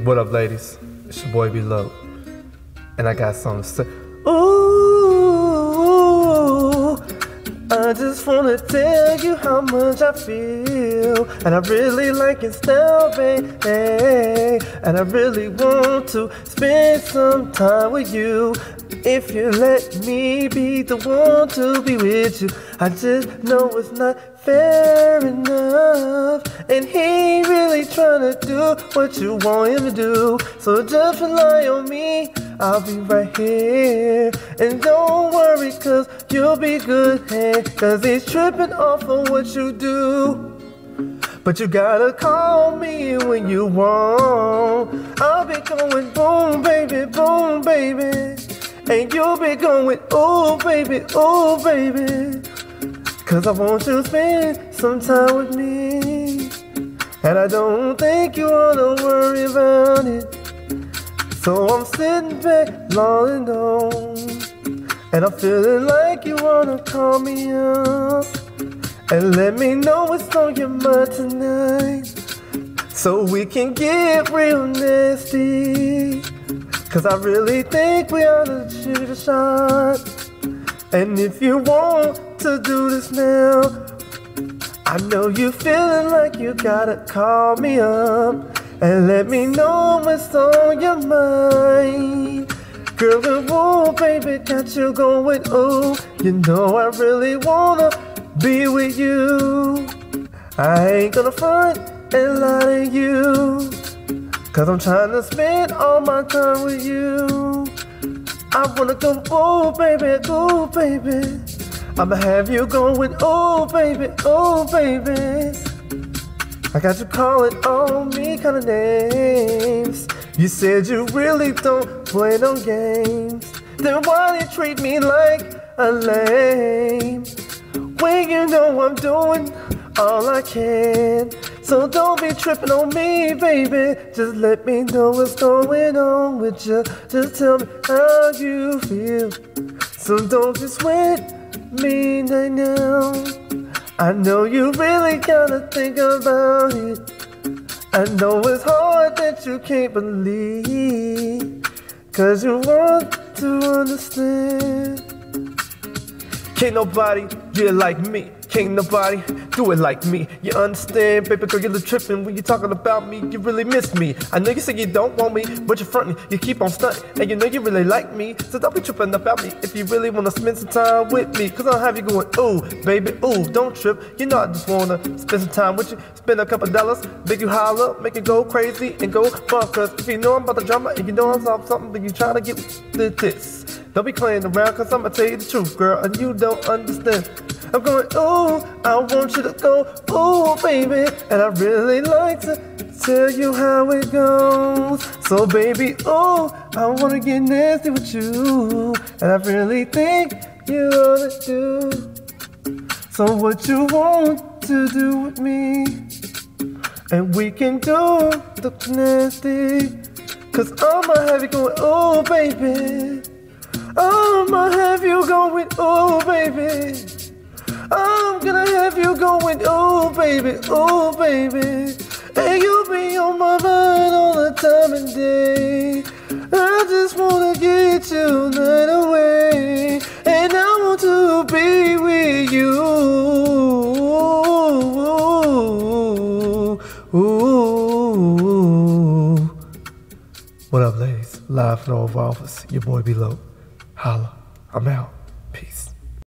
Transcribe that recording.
What up, ladies? It's your boy B-Lo, and I got something to say. Ooh, I just wanna tell you how much I feel, and I really like your style, baby, and I really want to spend some time with you. If you let me be the one to be with you, I just know it's not fair enough, and he really tryna do what you want him to do. So just rely on me, I'll be right here, and don't worry, cause you'll be good, hey, cause he's tripping off of what you do. But you gotta call me when you want. I'll be going boom, baby, and you'll be going ooh, baby, cause I want you to spend some time with me, and I don't think you wanna worry about it. So I'm sitting back, lolling on, and I'm feeling like you wanna call me up and let me know what's on your mind tonight, so we can get real nasty. Cause I really think we ought to shoot a shot. And if you want to do this now, I know you feeling like you gotta call me up and let me know what's on your mind. Girl, ooh, baby, got you going, ooh. You know I really wanna be with you. I ain't gonna front and lie to you, cause I'm trying to spend all my time with you. I wanna go, ooh, baby, I'ma have you going, ooh, baby. I got you calling on me kinda names. You said you really don't play no games. Then why you treat me like a lame, when you know I'm doing all I can? So don't be tripping on me, baby. Just let me know what's going on with you. Just tell me how you feel. So don't just sweat me right now. I know you really gotta think about it. I know it's hard that you can't believe, cause you want to understand. Can't nobody get like me. Can't nobody do it like me. You understand, baby girl, you're tripping when you're talking about me. You really miss me. I know you say you don't want me, but you're fronting, you keep on stunting, and you know you really like me. So don't be tripping about me if you really wanna spend some time with me, cause I'll have you going, ooh, baby, ooh, don't trip. You know I just wanna spend some time with you. Spend a couple dollars, make you holler, make you go crazy and go bonkers. If you know I'm about the drama and you know I'm off something, then you trying to get this. Don't be playing around, cause I'ma tell you the truth, girl, and you don't understand. I'm going, ooh, I want you to go, ooh, baby, and I really like to tell you how it goes. So baby, ooh, I wanna get nasty with you, and I really think you ought to do. So what you want to do with me, and we can do the nasty, cause I'ma have you going, ooh, baby. I'ma have you going, ooh, baby. I'm gonna have you going, ooh, baby, and you'll be on my mind all the time and day. I just wanna get you night away, and I want to be with you. Ooh. What up, ladies? Live from the Oval Office, your boy B-Lo. Holla, I'm out. Peace.